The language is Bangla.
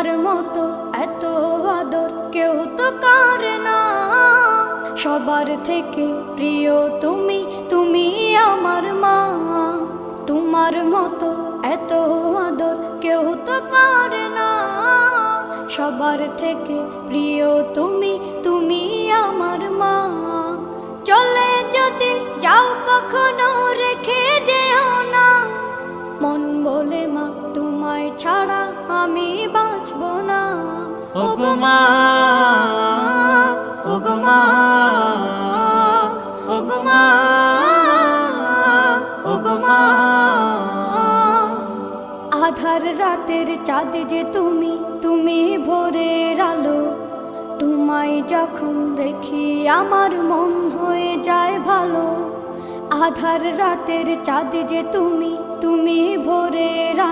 তোমার মতো এত আদর কেউ তো করে না। সবার থেকে প্রিয় তুমি, তুমি আমার মা। তোমার মতো এত আদর কেউ তো করে না। সবার থেকে প্রিয় তুমি, তুমি আমার মা। চলে যদি যাও কখনো রেখে যেও না, মন বলে মা তোমায় ছাড়া আমি বাঁচব না। ওগো মা, ওগো মা, ওগো মা, ওগো মা। আধার রাতের চাঁদ যে তুমি, তুমি ভোরের আলো। তোমায় যখন দেখি আমার মন হয়ে যায় ভালো। আধার রাতের চাঁদ যে তুমি, তুমি ভোরের আলো।